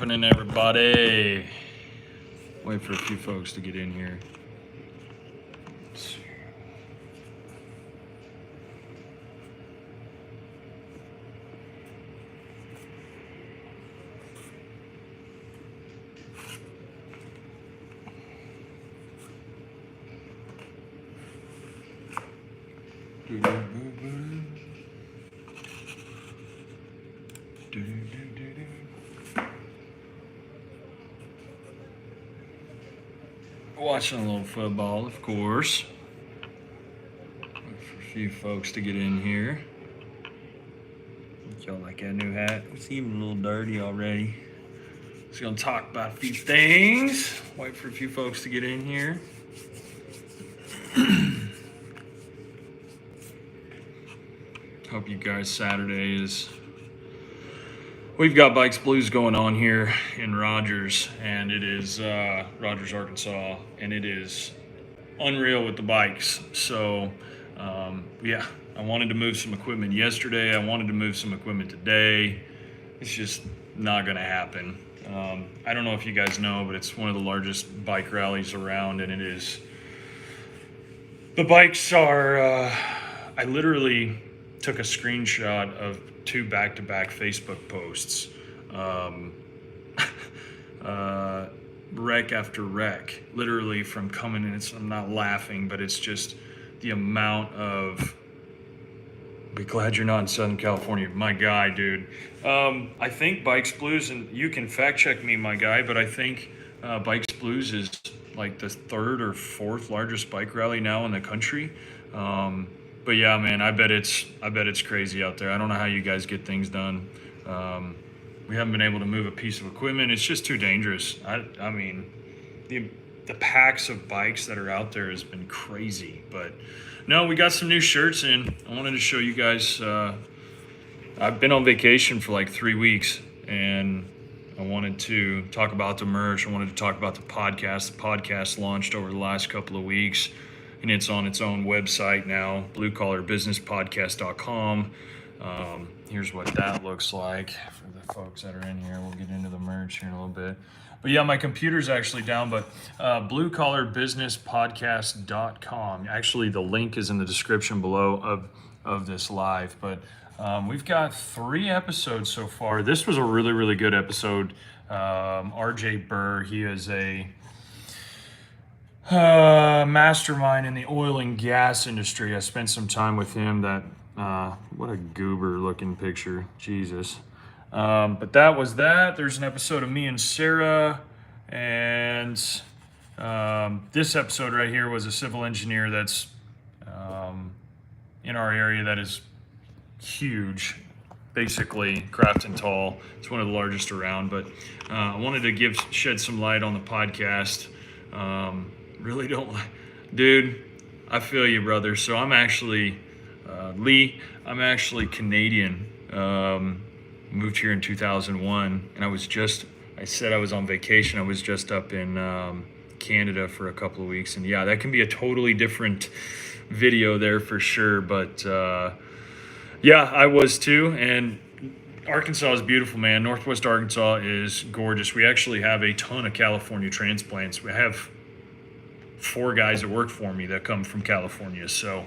happening, everybody? Wait for a few folks to get in here. Watching a little football, of course. Wait for a few folks to get in here. Y'all like that new hat? It's even a little dirty already. Just gonna talk about a few things. Wait for a few folks to get in here. Hope you guys' Saturday is. We've got Bikes Blues going on here in Rogers, and it is Rogers, Arkansas, and it is unreal with the bikes. So, yeah, I wanted to move some equipment yesterday. I wanted to move some equipment today. It's just not going to happen. I don't know if you guys know, but it's one of the largest bike rallies around, and it is. The bikes are. I literally took a screenshot of 2 back-to-back Facebook posts, wreck after wreck, literally from coming in. I'm not laughing, but it's just the amount of. Be glad you're not in Southern California, my guy, dude. I think Bikes Blues, and you can fact check me, my guy, but I think Bikes Blues is like the 3rd or 4th largest bike rally now in the country. But yeah, man, I bet it's crazy out there. I don't know how you guys get things done. We haven't been able to move a piece of equipment. It's just too dangerous. I mean, the packs of bikes that are out there has been crazy. But no, we got some new shirts in. I wanted to show you guys. I've been on vacation for like 3 weeks, and I wanted to talk about the merch. I wanted to talk about the podcast. The podcast launched over the last couple of weeks, and it's on its own website now, bluecollarbusinesspodcast.com. Here's what that looks like for the folks that are in here. We'll get into the merch here in a little bit. But yeah, my computer's actually down, but bluecollarbusinesspodcast.com. Actually, the link is in the description below of this live. But we've got 3 episodes so far. This was a really, really good episode. RJ Burr, he is a mastermind in the oil and gas industry. I spent some time with him. What a goober looking picture, Jesus. But that was that. There's an episode of me and Sarah, and this episode right here was a civil engineer that's in our area that is huge, basically Crafton Tall. It's one of the largest around, but I wanted to shed some light on the podcast. Really don't, dude, I feel you, brother. So I'm actually, Lee, I'm actually Canadian. Moved here in 2001, and I said I was on vacation. I was just up in Canada for a couple of weeks, and yeah, that can be a totally different video there for sure. But yeah, I was too, and Arkansas is beautiful, man. Northwest Arkansas is gorgeous. We actually have a ton of California transplants. We have 4 guys that work for me that come from California. So,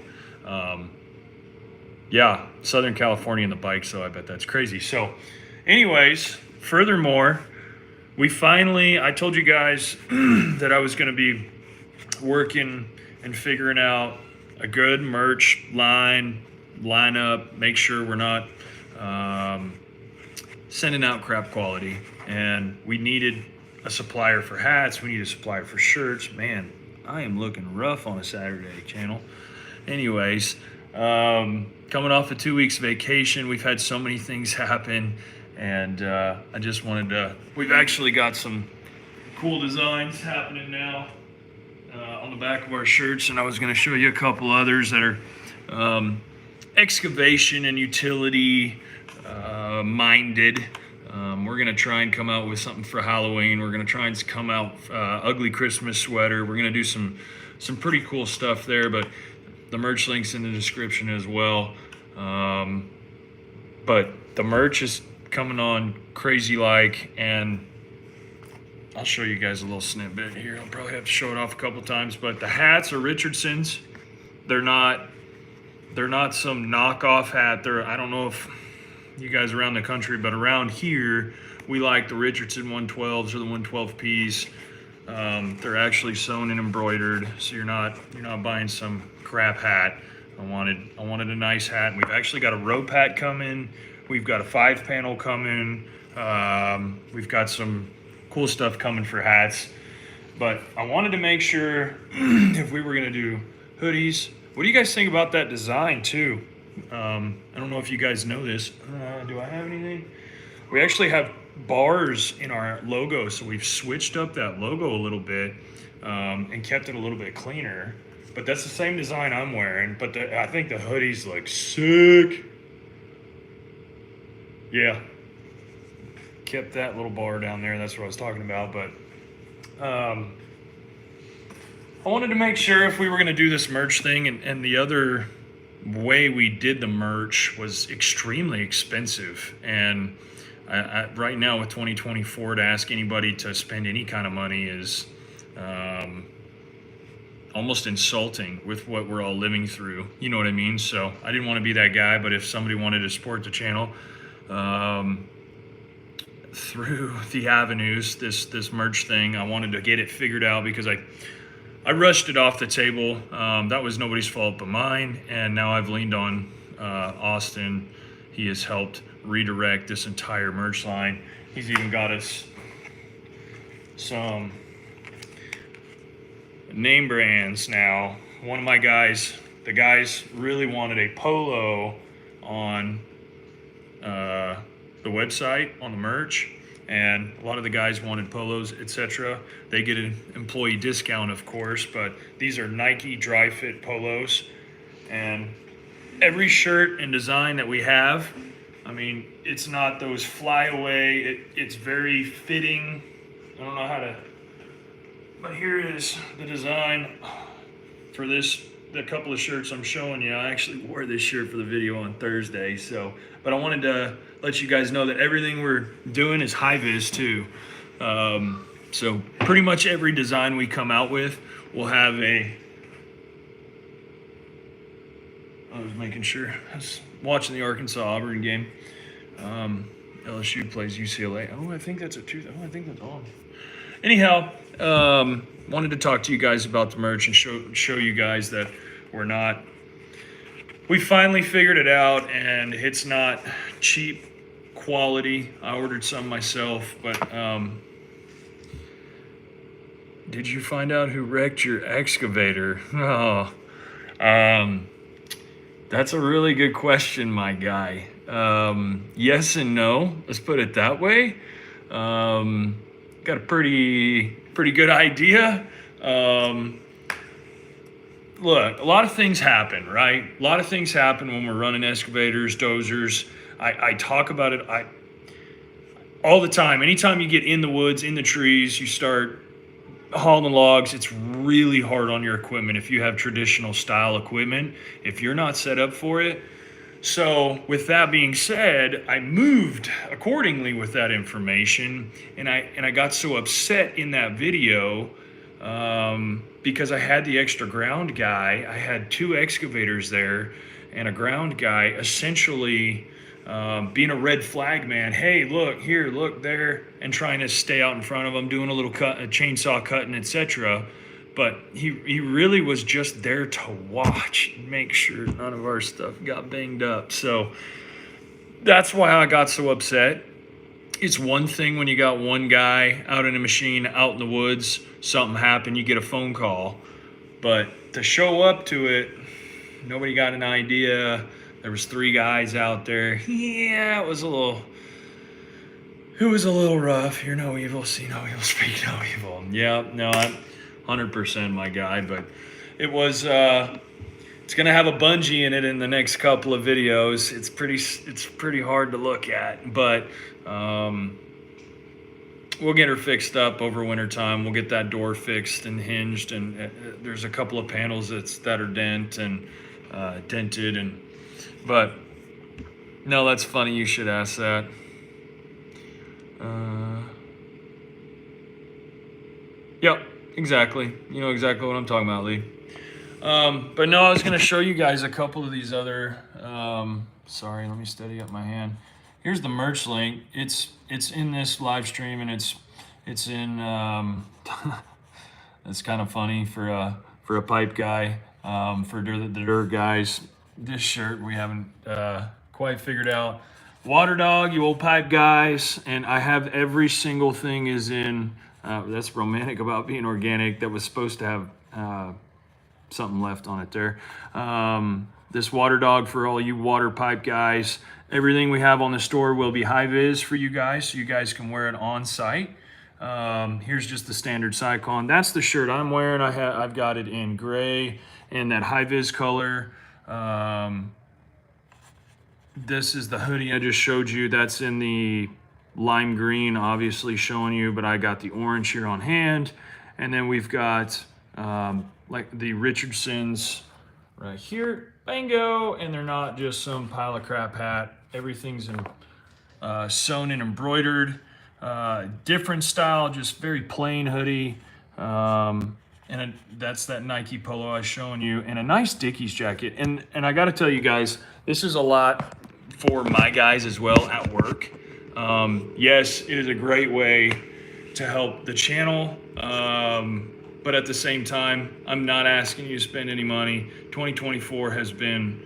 yeah, Southern California and the bikes, so I bet that's crazy. So, anyways, furthermore, I told you guys that I was going to be working and figuring out a good merch lineup, make sure we're not sending out crap quality. And we needed a supplier for hats. We need a supplier for shirts. Man, I am looking rough on a Saturday, channel. Anyways, coming off of 2 weeks vacation, we've had so many things happen, and I just wanted to. We've actually got some cool designs happening now on the back of our shirts, and I was going to show you a couple others that are excavation and utility minded. We're going to try and come out with something for Halloween. We're going to try and come out ugly Christmas sweater. We're going to do some pretty cool stuff there, but the merch link's in the description as well. But the merch is coming on crazy like, and I'll show you guys a little snippet here. I'll probably have to show it off a couple times, but the hats are Richardson's. They're not some knockoff hat. I don't know if you guys around the country, but around here, we like the Richardson 112s or the 112Ps. They're actually sewn and embroidered, so you're not buying some crap hat. I wanted a nice hat. We've actually got a rope hat coming. We've got a 5-panel coming. We've got some cool stuff coming for hats. But I wanted to make sure if we were gonna do hoodies. What do you guys think about that design too? I don't know if you guys know this. Do I have anything? We actually have bars in our logo, so we've switched up that logo a little bit and kept it a little bit cleaner. But that's the same design I'm wearing, but I think the hoodies look sick. Yeah. Kept that little bar down there, that's what I was talking about. But I wanted to make sure if we were gonna do this merch thing, and the other way we did the merch was extremely expensive. And I right now with 2024, to ask anybody to spend any kind of money is almost insulting with what we're all living through. You know what I mean? So I didn't want to be that guy, but if somebody wanted to support the channel through the avenues, this merch thing, I wanted to get it figured out because I rushed it off the table. That was nobody's fault but mine. And now I've leaned on Austin. He has helped redirect this entire merch line. He's even got us some name brands now. One of my guys, the guys really wanted a polo on the website, on the merch, and a lot of the guys wanted polos, etc. They get an employee discount, of course, but these are Nike dry fit polos. And every shirt and design that we have, I mean, it's not those flyaway, it's very fitting. I don't know how to, but here is the design for this, the couple of shirts I'm showing you. I actually wore this shirt for the video on Thursday, but I wanted to let you guys know that everything we're doing is high-vis too. So pretty much every design we come out with will have I was making sure, I was watching the Arkansas-Auburn game. LSU plays UCLA. Oh, I think that's I think that's on. Anyhow, wanted to talk to you guys about the merch and show you guys that we finally figured it out, and it's not cheap quality. I ordered some myself, but did you find out who wrecked your excavator? Oh, that's a really good question, my guy. Yes and no. Let's put it that way. Got a pretty good idea. Look, a lot of things happen, right? A lot of things happen when we're running excavators, dozers. I talk about it all the time. Anytime you get in the woods, in the trees, you start hauling logs, it's really hard on your equipment if you have traditional style equipment, if you're not set up for it. So with that being said, I moved accordingly with that information, and I got so upset in that video because I had the extra ground guy. I had 2 excavators there, and a ground guy essentially being a red flag man. Hey, look here, look there, and trying to stay out in front of them, doing a little chainsaw cutting, etc. But he really was just there to watch and make sure none of our stuff got banged up. So that's why I got so upset. It's one thing when you got one guy out in a machine, out in the woods, something happened, you get a phone call. But to show up to it, nobody got an idea. There was 3 guys out there. Yeah, it was a little rough. Hear no evil, see no evil, speak no evil. Yeah, no, I'm 100% my guy, but it was it's gonna have a bungee in it in the next couple of videos. It's pretty hard to look at, but we'll get her fixed up over winter time. We'll get that door fixed and hinged, and there's a couple of panels that are dented, but no, that's funny you should ask that. Yep, exactly. You know exactly what I'm talking about, Lee. But no, I was going to show you guys a couple of these other. Sorry, let me steady up my hand. Here's the merch link. It's in this live stream, and it's in. It's kind of funny for a pipe guy. For the dirt guys, this shirt we haven't quite figured out. Water Dog, you old pipe guys, and I have every single thing is in. That's romantic about being organic. That was supposed to have something left on it there. This Water Dog for all you water pipe guys. Everything we have on the store will be high vis for you guys, so you guys can wear it on site. Here's just the standard Cyclone. That's the shirt I'm wearing. I've got it in gray and that high vis color. This is the hoodie I just showed you. That's in the lime green, obviously showing you, but I got the orange here on hand. And then we've got like the Richardsons right here, bingo. And they're not just some pile of crap hat. Everything's sewn and embroidered. Different style, just very plain hoodie. That's that Nike polo I was showing you, and a nice Dickies jacket. And I got to tell you guys, this is a lot for my guys as well at work. Yes, it is a great way to help the channel, but at the same time, I'm not asking you to spend any money. 2024 has been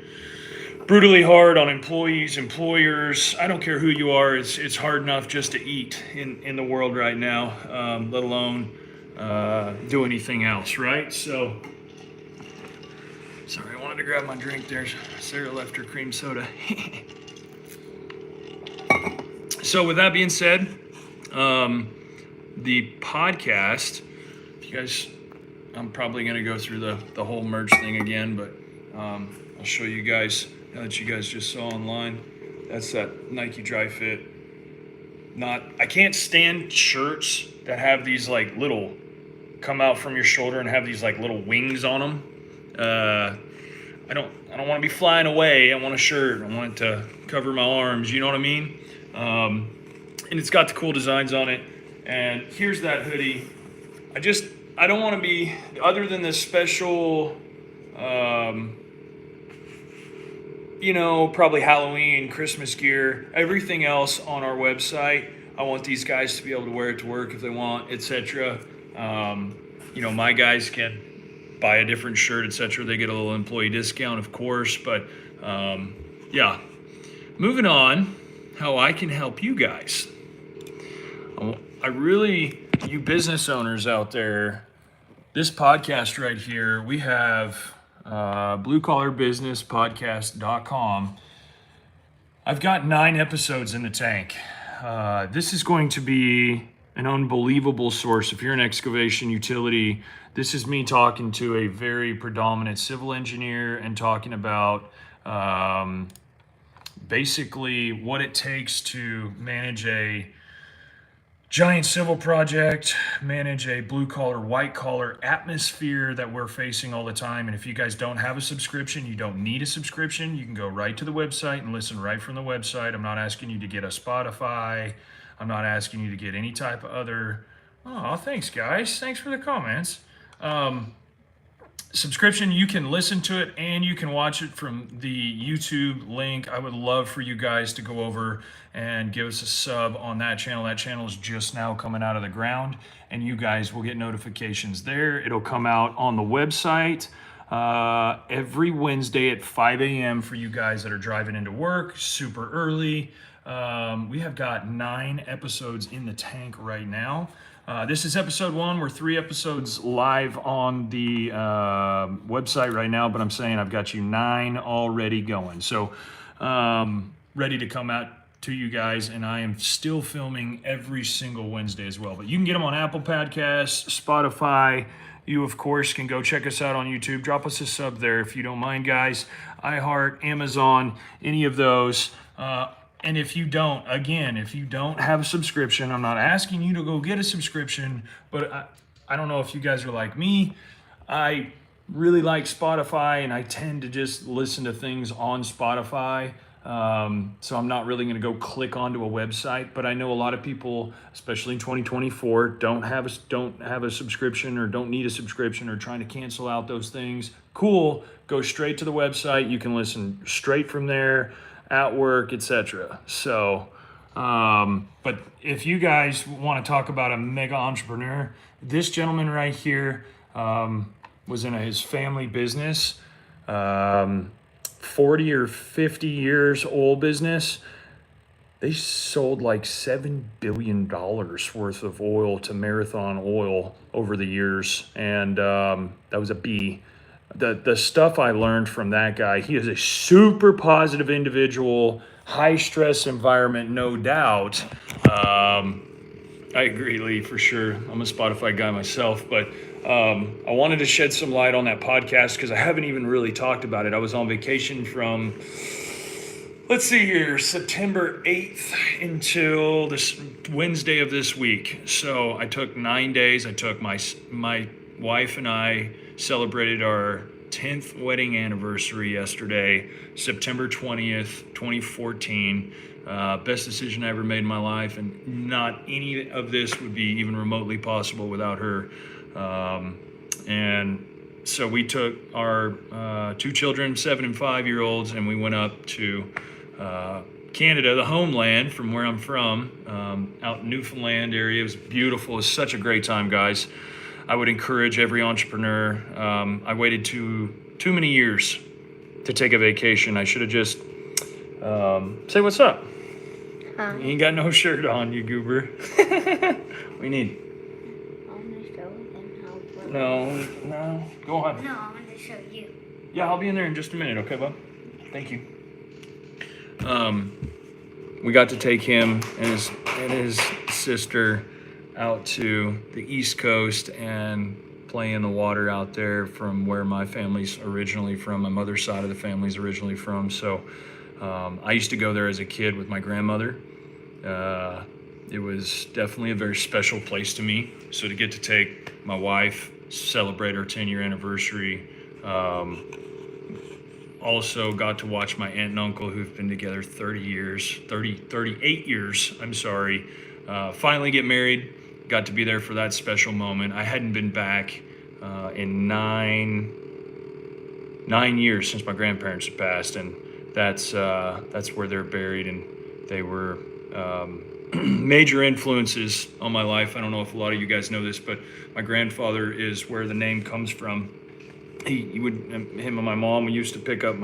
brutally hard on employees, employers. I don't care who you are. It's hard enough just to eat in the world right now, let alone do anything else, right? So, sorry, I wanted to grab my drink there. Sarah left her cream soda. So with that being said, the podcast, you guys, I'm probably going to go through the whole merch thing again, but I'll show you guys, now that you guys just saw online. That's that Nike Dry Fit. I can't stand shirts that have these like little, come out from your shoulder and have these like little wings on them. I don't want to be flying away. I want a shirt. I want it to cover my arms. You know what I mean? And it's got the cool designs on it. And here's that hoodie. I don't want to be, other than this special, probably Halloween, Christmas gear, everything else on our website, I want these guys to be able to wear it to work if they want, etc. My guys can buy a different shirt, etc. They get a little employee discount, of course. But yeah, moving on, how I can help you guys. You business owners out there, this podcast right here, we have bluecollarbusinesspodcast.com. I've got 9 episodes in the tank. This is going to be an unbelievable source. If you're an excavation utility, this is me talking to a very predominant civil engineer and talking about basically what it takes to manage a giant civil project, manage a blue collar, white collar atmosphere that we're facing all the time. And if you guys don't have a subscription, you don't need a subscription. You can go right to the website and listen right from the website. I'm not asking you to get a Spotify. I'm not asking you to get any type of other, oh, thanks guys. Thanks for the comments. Subscription, you can listen to it and you can watch it from the YouTube link. I would love for you guys to go over and give us a sub on that channel. That channel is just now coming out of the ground, and you guys will get notifications there. It'll come out on the website every Wednesday at 5 a.m. for you guys that are driving into work super early. We have got 9 episodes in the tank right now. This is episode 1. We're 3 episodes live on the website right now, but I'm saying I've got you 9 already going. So ready to come out to you guys, and I am still filming every single Wednesday as well. But you can get them on Apple Podcasts, Spotify. You, of course, can go check us out on YouTube. Drop us a sub there if you don't mind, guys. iHeart, Amazon, any of those. And if you don't have a subscription, I'm not asking you to go get a subscription, but I don't know if you guys are like me. I really like Spotify, and I tend to just listen to things on Spotify. So I'm not really going to go click onto a website, but I know a lot of people, especially in 2024, don't have a subscription or don't need a subscription or trying to cancel out those things. Cool, go straight to the website. You can listen straight from there at work, etc. So, but if you guys want to talk about a mega entrepreneur, this gentleman right here was in his family business. 40 or 50 years old business. They sold like $7 billion worth of oil to Marathon Oil over the years. And that was a B. The stuff I learned from that guy, he is a super positive individual, high stress environment, no doubt. I agree, Lee, for sure. I'm a Spotify guy myself, but I wanted to shed some light on that podcast because I haven't even really talked about it. I was on vacation from, let's see here, September 8th until this Wednesday of this week. So I took 9 days. I took my wife and I celebrated our 10th wedding anniversary yesterday, September 20th, 2014. Best decision I ever made in my life, and not any of this would be even remotely possible without her. And so we took our 2 children, 7 and 5-year-olds, and we went up to Canada, the homeland from where I'm from, out in Newfoundland area. It was beautiful. It was such a great time, guys. I would encourage every entrepreneur. I waited too many years to take a vacation. I should have just say what's up. You ain't got no shirt on, you goober. We need. I'm gonna show them how. No. Go on. No, I'm gonna show you. Yeah, I'll be in there in just a minute. Okay, bud. Thank you. We got to take him and his sister out to the East Coast and play in the water out there from where my family's originally from. My mother's side of the family's originally from. So I used to go there as a kid with my grandmother. It was definitely a very special place to me. So to get to take my wife, celebrate our 10-year anniversary, also got to watch my aunt and uncle who've been together 38 years, finally get married. Got to be there for that special moment. I hadn't been back in nine years since my grandparents had passed, and that's where they're buried, and they were major influences on my life. I don't know if a lot of you guys know this, but my grandfather is where the name comes from. Him and my mom, we used to pick up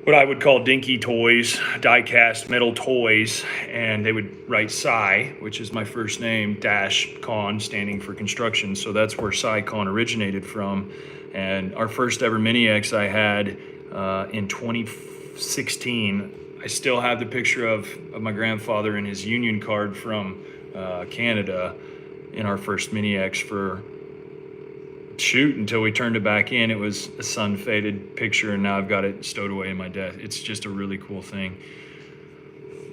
what I would call dinky toys, die-cast metal toys, and they would write Cy, which is my first name, dash Con, standing for construction. So that's where Cy Con originated from. And our first ever Mini X I had in 2016. I still have the picture of my grandfather and his union card from Canada in our first Mini X for until we turned it back in. It was a sun-faded picture, and now I've got it stowed away in my desk. It's just a really cool thing.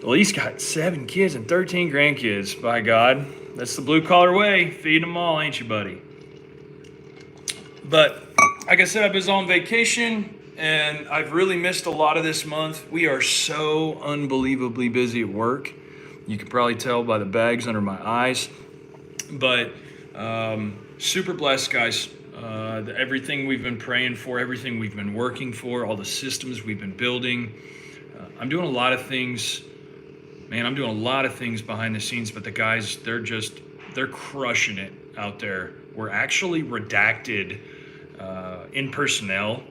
Elise got 7 kids and 13 grandkids. By God, that's the blue-collar way. Feed them all, ain't you, buddy? But like I said, I was on vacation, and I've really missed a lot of this month. We are so unbelievably busy at work. You can probably tell by the bags under my eyes. But super blessed, guys. Everything we've been praying for, everything we've been working for, all the systems we've been building. I'm doing a lot of things. Man, I'm doing a lot of things behind the scenes, but the guys, they're crushing it out there. We're actually redacted in personnel.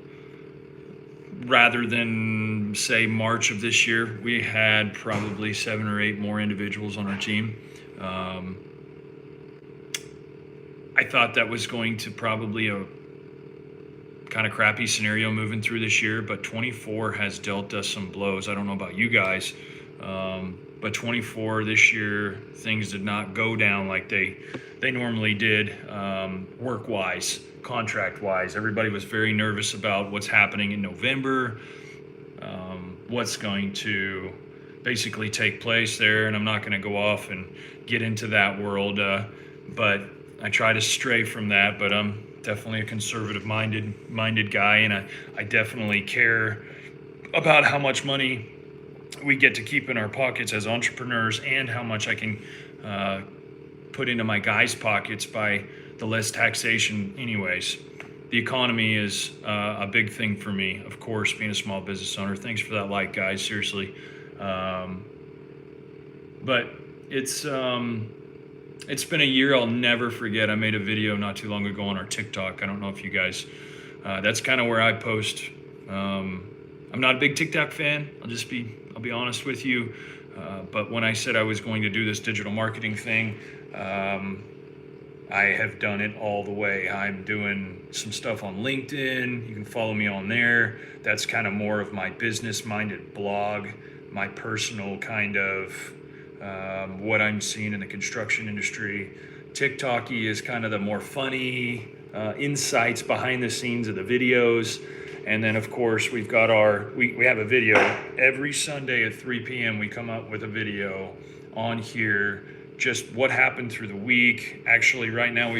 Rather than, say, March of this year, we had probably 7 or 8 more individuals on our team. I thought that was going to probably a kind of crappy scenario moving through this year, but 24 has dealt us some blows. I don't know about you guys, but 24 this year, things did not go down like they normally did, work-wise, contract-wise. Everybody was very nervous about what's happening in November, what's going to basically take place there, and I'm not going to go off and get into that world, but I try to stray from that, but I'm definitely a conservative minded guy, and I definitely care about how much money we get to keep in our pockets as entrepreneurs and how much I can put into my guys' pockets by the less taxation anyways. The economy is a big thing for me, of course, being a small business owner. Thanks for that like, guys, seriously. But it's been a year I'll never forget. I made a video not too long ago on our TikTok. I don't know if you guys, that's kind of where I post. I'm not a big TikTok fan. I'll be honest with you. But when I said I was going to do this digital marketing thing, I have done it all the way. I'm doing some stuff on LinkedIn. You can follow me on there. That's kind of more of my business-minded blog, my personal kind of what I'm seeing in the construction industry. TikTok-y is kind of the more funny insights behind the scenes of the videos. And then, of course, we've got we have a video every Sunday at 3 p.m. We come up with a video on here, just what happened through the week. Actually, right now,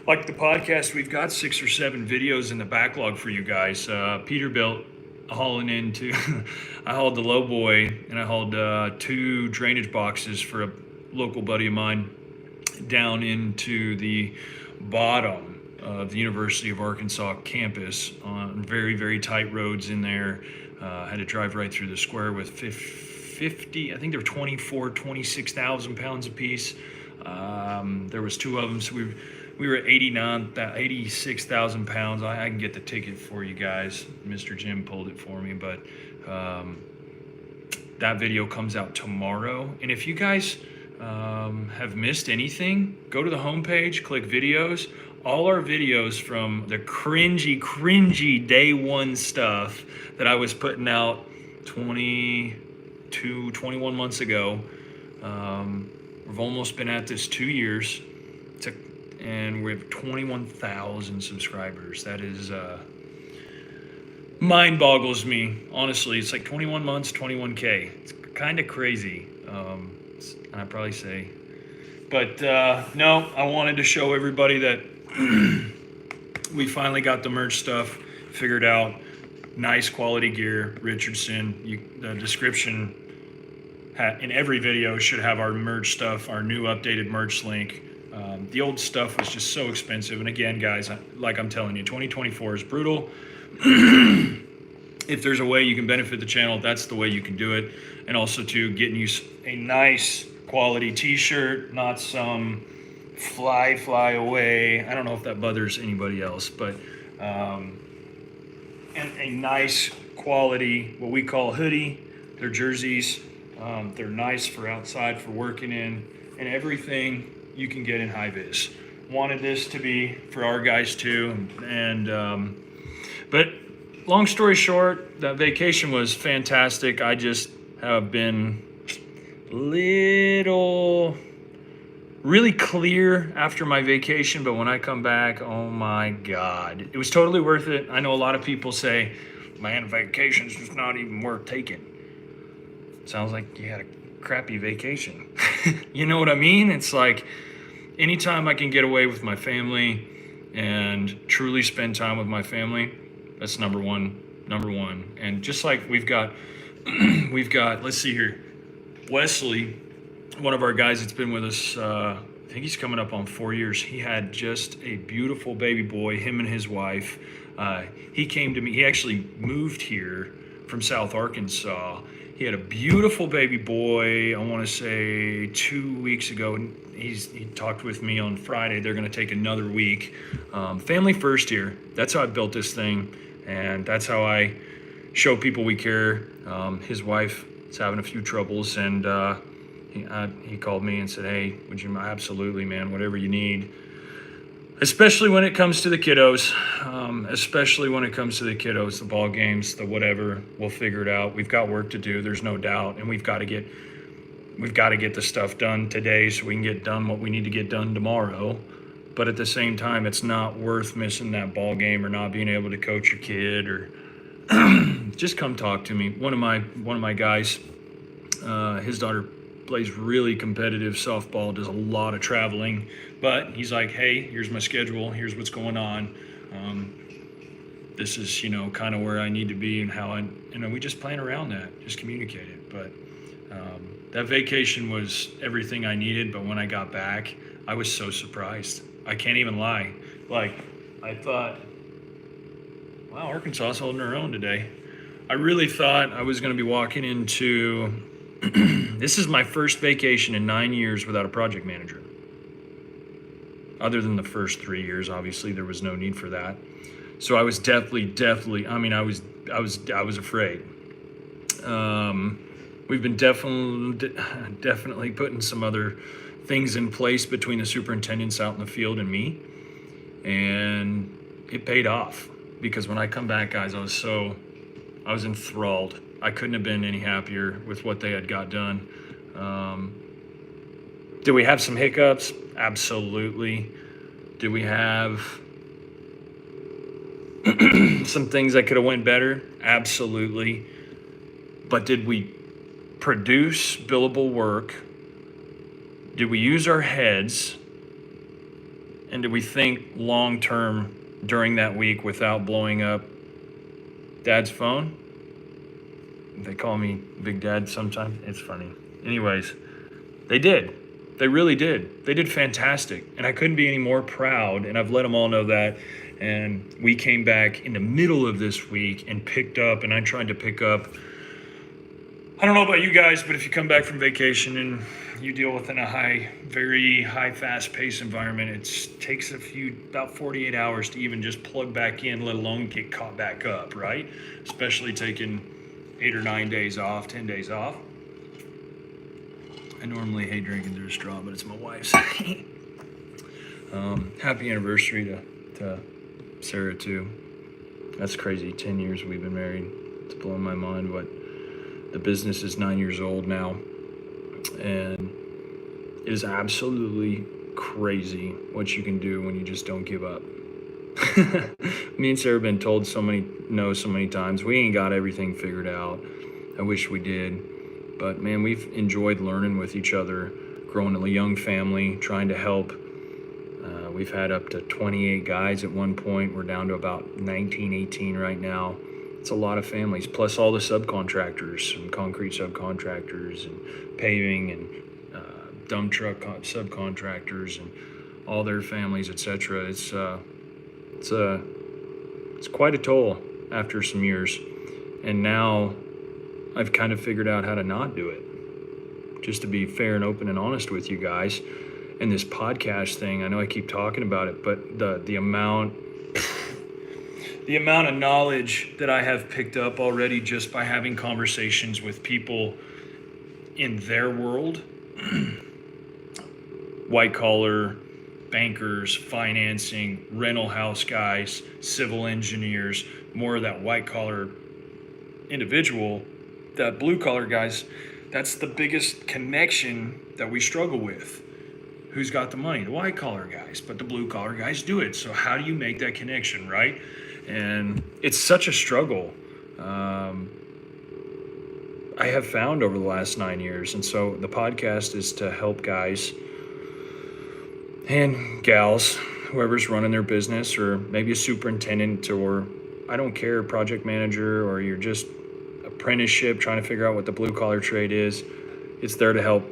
like the podcast, we've got 6 or 7 videos in the backlog for you guys. Peterbilt hauling into, I hauled the low boy, and I hauled 2 drainage boxes for a local buddy of mine down into the bottom of the University of Arkansas campus on very, very tight roads in there. Had to drive right through the square with 50, I think they were 26,000 pounds apiece. There was 2 of them, so we were at 86,000 pounds. I can get the ticket for you guys. Mr. Jim pulled it for me, but that video comes out tomorrow. And if you guys have missed anything, go to the homepage, click videos. All our videos from the cringy day one stuff that I was putting out 21 months ago. We've almost been at this 2 years, and we have 21,000 subscribers. That is mind boggles me, honestly. It's like 21 months, 21K. It's kind of crazy, I'd probably say. But no, I wanted to show everybody that we finally got the merch stuff figured out. Nice quality gear, Richardson. The description in every video should have our merch stuff, our new updated merch link. The old stuff was just so expensive. And again, guys, like I'm telling you, 2024 is brutal. If there's a way you can benefit the channel, that's the way you can do it. And also to getting you a nice quality t-shirt, not some fly away. I don't know if that bothers anybody else, but and a nice quality, what we call hoodie. They're jerseys. They're nice for outside, for working in, and everything you can get in high vis. Wanted this to be for our guys too, and but long story short, that vacation was fantastic. I just have been really clear after my vacation, but when I come back, oh my God, it was totally worth it. I know a lot of people say, man, vacation's just not even worth taking. Sounds like you had a crappy vacation. You know what I mean? It's like anytime I can get away with my family and truly spend time with my family, that's number one. And just like we've got, let's see here, Wesley, one of our guys that's been with us, I think he's coming up on 4 years. He had just a beautiful baby boy, him and his wife. He came to me, he actually moved here from South Arkansas. He had a beautiful baby boy, I want to say 2 weeks ago. He talked with me on Friday. They're going to take another week. Family first here. That's how I built this thing. And that's how I show people we care. His wife is having a few troubles, and he called me and said, hey, would you, absolutely, man, whatever you need. Especially when it comes to the kiddos, the ball games, the whatever, we'll figure it out. We've got work to do, there's no doubt, and we've got to get the stuff done today so we can get done what we need to get done tomorrow. But at the same time, it's not worth missing that ball game or not being able to coach your kid, or just come talk to me. One of my guys, his daughter plays really competitive softball, does a lot of traveling, but he's like, hey, here's my schedule, here's what's going on. this is, kind of where I need to be and how we just plan around that, just communicate it. But that vacation was everything I needed. But when I got back, I was so surprised. I can't even lie. Like, I thought, wow, Arkansas is holding their own today. I really thought I was going to be walking into, this is my first vacation in 9 years without a project manager. Other than the first 3 years, obviously there was no need for that. So I was definitely, I was afraid. We've been definitely putting some other things in place between the superintendents out in the field and me. And it paid off, because when I come back, guys, I was enthralled. I couldn't have been any happier with what they had got done. Did we have some hiccups? Absolutely. Did we have some things that could have went better? Absolutely. But did we produce billable work? Did we use our heads? And did we think long term during that week without blowing up Dad's phone? They call me Big Dad sometimes. It's funny. Anyways, they did. They really did. They did fantastic. And I couldn't be any more proud. And I've let them all know that. And we came back in the middle of this week and picked up. And I tried to pick up. I don't know about you guys, but if you come back from vacation and you deal within a very high, fast-paced environment, it takes about 48 hours to even just plug back in, let alone get caught back up, right? Especially taking 8 or 9 days off, 10 days off. I normally hate drinking through a straw, but it's my wife's. Happy anniversary to Sarah, too. That's crazy. 10 years we've been married. It's blowing my mind. But the business is 9 years old now. And it is absolutely crazy what you can do when you just don't give up. Me and Sarah have been told so many times, we ain't got everything figured out. I wish we did. But man, we've enjoyed learning with each other, growing a young family, trying to help. We've had up to 28 guys at one point. We're down to about 19, 18 right now. It's a lot of families, plus all the subcontractors, and concrete subcontractors, and paving, and dump truck subcontractors, and all their families, etc. It's quite a toll after some years, and now I've kind of figured out how to not do it. Just to be fair and open and honest with you guys, and this podcast thing, I know I keep talking about it, but the amount of knowledge that I have picked up already just by having conversations with people in their world, white collar, bankers, financing, rental house guys, civil engineers, more of that white collar individual, that blue collar guys, that's the biggest connection that we struggle with. Who's got the money? The white collar guys, but the blue collar guys do it. So how do you make that connection, right? And it's such a struggle. I have found over the last 9 years. And so the podcast is to help guys and gals, whoever's running their business, or maybe a superintendent, or I don't care, project manager, or you're just apprenticeship trying to figure out what the blue collar trade is. It's there to help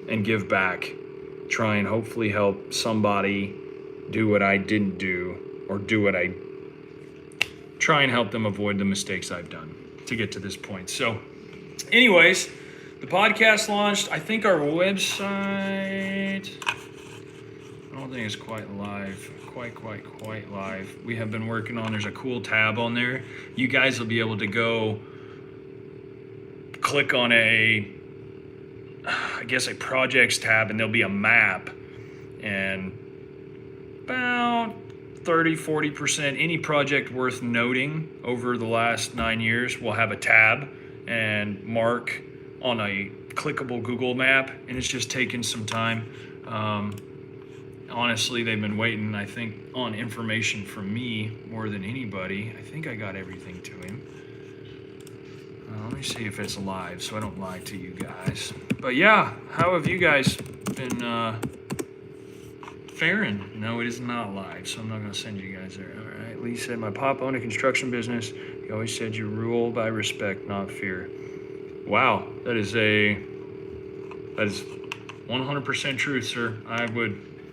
and give back. Try and hopefully help somebody do what I didn't do, or do what I try and help them avoid the mistakes I've done to get to this point. So anyways, the podcast launched. I think our website, I don't think it's quite live, quite live. We have been working on, there's a cool tab on there. You guys will be able to go click on a projects tab, and there'll be a map, and about 30-40% any project worth noting over the last 9 years will have a tab and mark on a clickable Google map, and it's just taken some time. Honestly, they've been waiting, I think, on information from me more than anybody. I think I got everything to him. Let me see if it's live so I don't lie to you guys. But yeah, how have you guys been Farron. No, it is not live, so I'm not going to send you guys there. All right. Lee said, my pop owned a construction business. He always said you rule by respect, not fear. Wow. That is 100% truth, sir.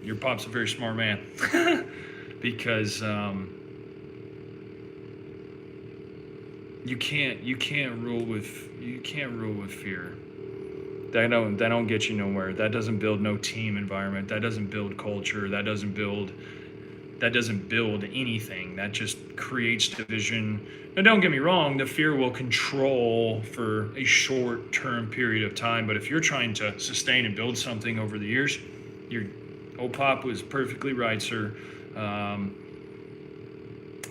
Your pop's a very smart man. Because you can't rule with fear. That don't get you nowhere. That doesn't build no team environment. That doesn't build culture. That doesn't build anything. That just creates division. Now, don't get me wrong, the fear will control for a short-term period of time, but if you're trying to sustain and build something over the years, your old pop was perfectly right, sir.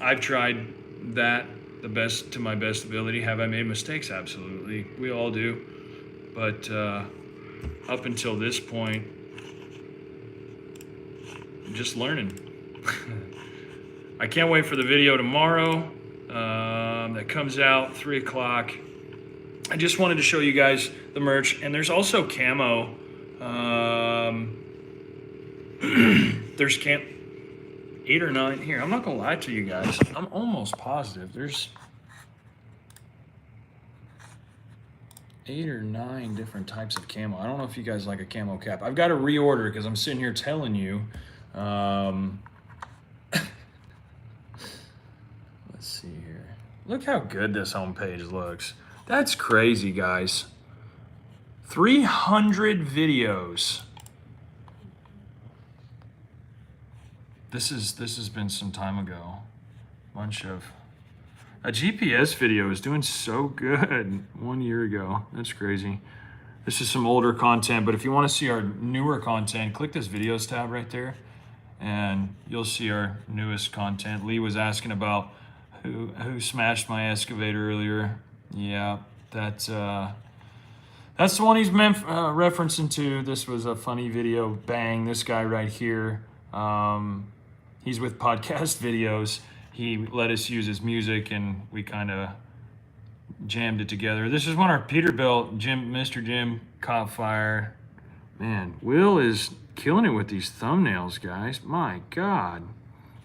I've tried that to my best ability. Have I made mistakes? Absolutely. We all do. But up until this point, I'm just learning. I can't wait for the video tomorrow that comes out 3 o'clock. I just wanted to show you guys the merch, and there's also camo. There's 8 or 9 here. I'm not gonna lie to you guys. I'm almost positive there's 8 or 9 different types of camo. I don't know if you guys like a camo cap. I've got to reorder because I'm sitting here telling you. Let's see here. Look how good this homepage looks. That's crazy, guys. 300 videos. This has been some time ago. A GPS video is doing so good 1 year ago. That's crazy. This is some older content, but if you want to see our newer content, click this videos tab right there and you'll see our newest content. Lee was asking about who smashed my excavator earlier. Yeah, that's the one he's referencing to. This was a funny video. Bang, this guy right here. He's with Podcast Videos. He let us use his music and we kind of jammed it together. This is one our Peterbilt, Mr. Jim caught fire. Man, Will is killing it with these thumbnails, guys. My God.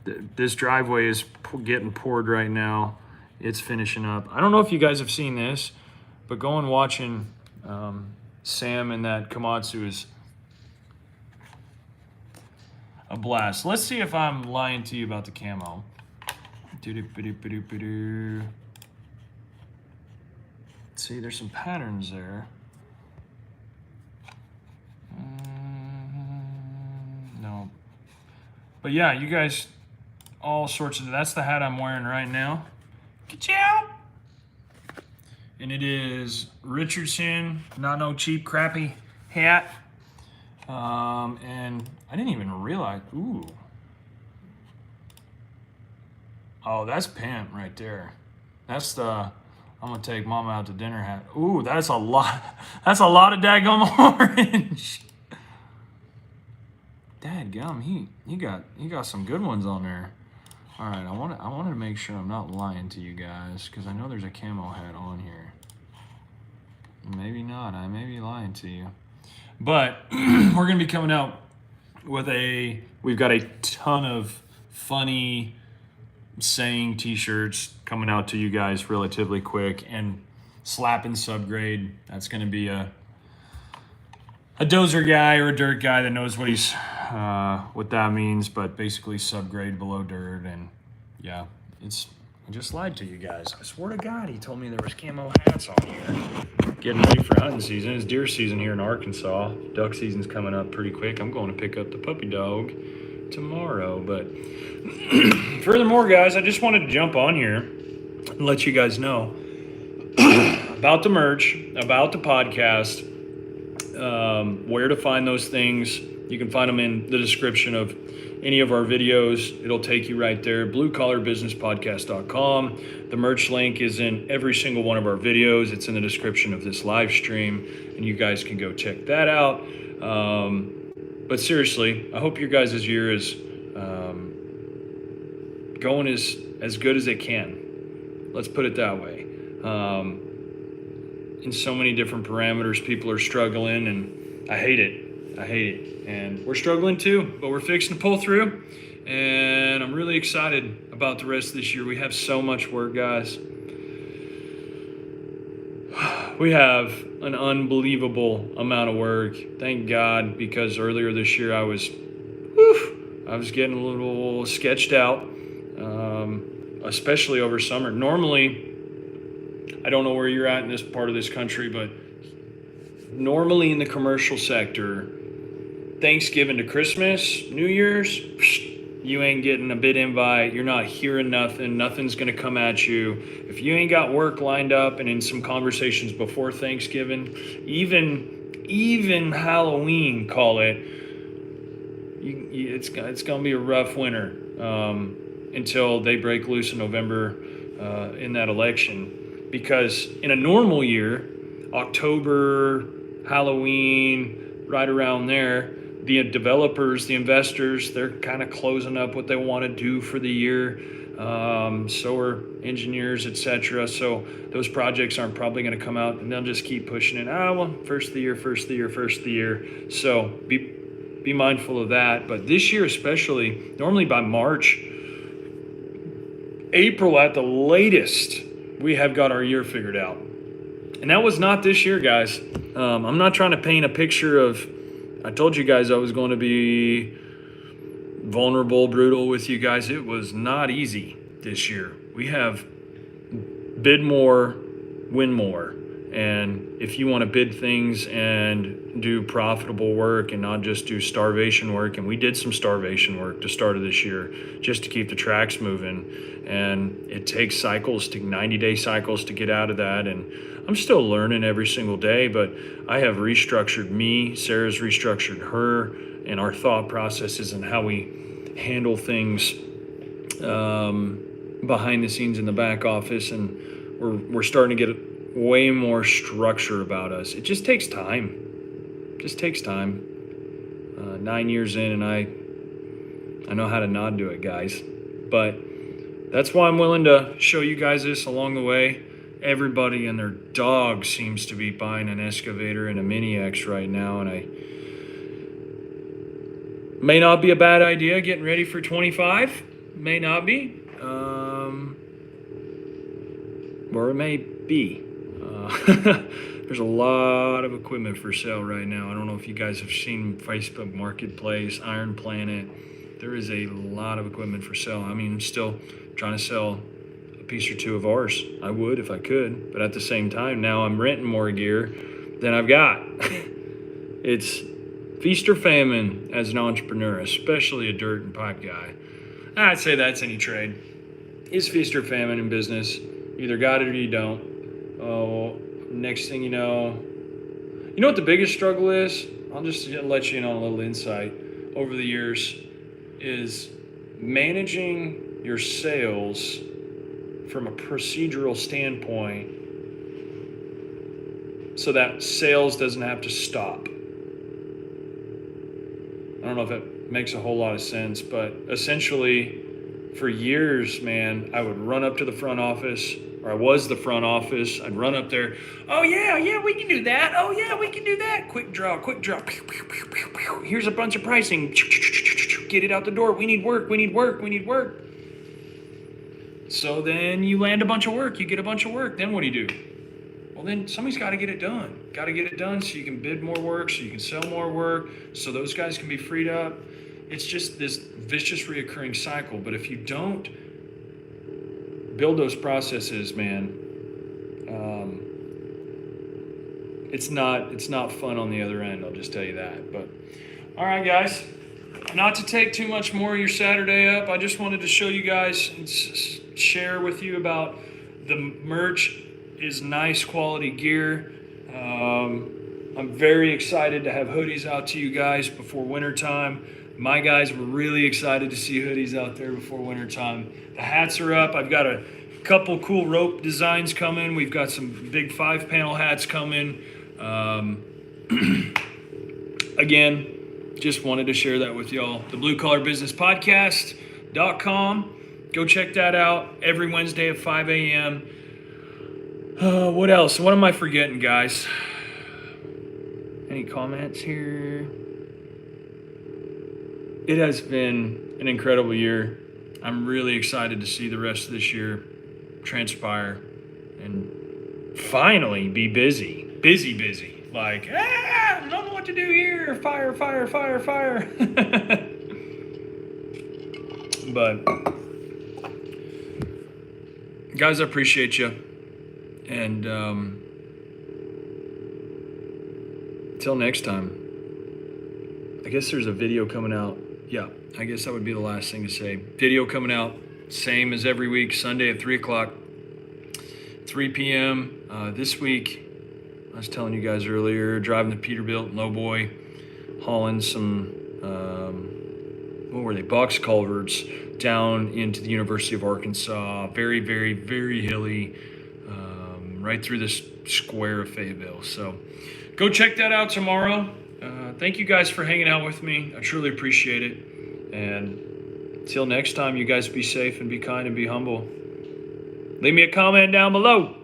This driveway is getting poured right now. It's finishing up. I don't know if you guys have seen this, but going watching Sam and that Komatsu is a blast. Let's see if I'm lying to you about the camo. See, there's some patterns there. No. But yeah, you guys, all sorts of, that's the hat I'm wearing right now. Ka-chow! And it is Richardson, not no cheap, crappy hat. And I didn't even realize, ooh. Oh, that's pimp right there. That's the, I'm gonna take mama out to dinner hat. Ooh, that's a lot of daggum orange. Dadgum, he got some good ones on there. All right, I wanted to make sure I'm not lying to you guys because I know there's a camo hat on here. Maybe not. I may be lying to you. But we're gonna be coming out with we've got a ton of funny saying t-shirts coming out to you guys relatively quick, and slapping subgrade. That's gonna be a dozer guy or a dirt guy that knows what that means, but basically subgrade below dirt. And yeah, I just lied to you guys. I swear to God, he told me there was camo hats on here. Getting ready for hunting season. It's deer season here in Arkansas. Duck season's coming up pretty quick. I'm going to pick up the puppy dog tomorrow. But furthermore, guys, I just wanted to jump on here and let you guys know about the merch, about the podcast, where to find those things. You can find them in the description of any of our videos. It'll take you right there, bluecollarbusinesspodcast.com. The merch link is in every single one of our videos. It's in the description of this live stream, and you guys can go check that out. But seriously, I hope your guys' year is going as good as it can. Let's put it that way. In so many different parameters, people are struggling, and I hate it. I hate it. And we're struggling too, but we're fixing to pull through. And I'm really excited about the rest of this year. We have so much work, guys. We have an unbelievable amount of work. Thank God, because earlier this year I was getting a little sketched out, especially over summer. Normally, I don't know where you're at in this part of this country, but normally in the commercial sector, Thanksgiving to Christmas, New Year's, you ain't getting a bid invite. You're not hearing nothing. Nothing's going to come at you. If you ain't got work lined up and in some conversations before Thanksgiving, even Halloween, call it, it's going to be a rough winter until they break loose in November in that election. Because in a normal year, October, Halloween, right around there, the developers, the investors, they're kind of closing up what they want to do for the year. So are engineers, etc. So those projects aren't probably going to come out, and they'll just keep pushing it. First of the year. So be mindful of that. But this year especially, normally by March, April at the latest, we have got our year figured out. And that was not this year, guys. I'm not trying to paint a picture of, I told you guys I was going to be vulnerable, brutal with you guys. It was not easy this year. We have bid more, win more. And if you want to bid things and do profitable work and not just do starvation work, and we did some starvation work to start of this year just to keep the tracks moving. And it takes cycles, 90-day cycles to get out of that. And I'm still learning every single day, but I have restructured me. Sarah's restructured her and our thought processes and how we handle things behind the scenes in the back office. And we're starting to get way more structure about us. It just takes time. 9 years in, and I know how to not do it, guys. But that's why I'm willing to show you guys this along the way. Everybody and their dog seems to be buying an excavator and a Mini X right now, and I may not be a bad idea getting ready for 25. May not be. Or it may be. There's a lot of equipment for sale right now. I don't know if you guys have seen Facebook Marketplace, Iron Planet. There is a lot of equipment for sale. I mean, I'm still trying to sell a piece or two of ours. I would if I could, but at the same time, now I'm renting more gear than I've got. It's feast or famine as an entrepreneur, especially a dirt and pipe guy. I'd say that's any trade. It's feast or famine in business. You either got it or you don't. Oh, next thing you know what the biggest struggle is? I'll just let you in on a little insight over the years, is managing your sales from a procedural standpoint so that sales doesn't have to stop. I don't know if that makes a whole lot of sense, but essentially for years, man, I would run up to the front office, or I was the front office. I'd run up there. Oh, yeah, we can do that. Oh, yeah, we can do that. Quick draw. Pew, pew, pew, pew. Here's a bunch of pricing. Get it out the door. We need work. So then you land a bunch of work. You get a bunch of work. Then what do? Well, then somebody's got to get it done. Got to get it done so you can bid more work, so you can sell more work, so those guys can be freed up. It's just this vicious reoccurring cycle. But if you don't build those processes, man, it's not fun on the other end. I'll just tell you that. But all right, guys, not to take too much more of your Saturday up, I just wanted to show you guys and share with you about the merch. Is nice quality gear. I'm very excited to have hoodies out to you guys before wintertime. My guys were really excited to see hoodies out there before wintertime. The hats are up. I've got a couple cool rope designs coming. We've got some big 5-panel hats coming. Again, just wanted to share that with y'all. The BlueCollarBusinessPodcast.com. Go check that out every Wednesday at 5 a.m. What else? What am I forgetting, guys? Any comments here? it has been an incredible year. I'm really excited to see the rest of this year transpire and finally be busy. Busy. Like, I don't know what to do here. Fire. But, guys, I appreciate you. And until next time, I guess there's a video coming out. Yeah, I guess that would be the last thing to say. Video coming out, same as every week, Sunday at 3 o'clock, 3 p.m. This week, I was telling you guys earlier, driving to Peterbilt and Lowboy, hauling some, what were they, box culverts down into the University of Arkansas. Very hilly, right through this square of Fayetteville. So go check that out tomorrow. Thank you guys for hanging out with me. I truly appreciate it. And until next time, you guys be safe and be kind and be humble. Leave me a comment down below.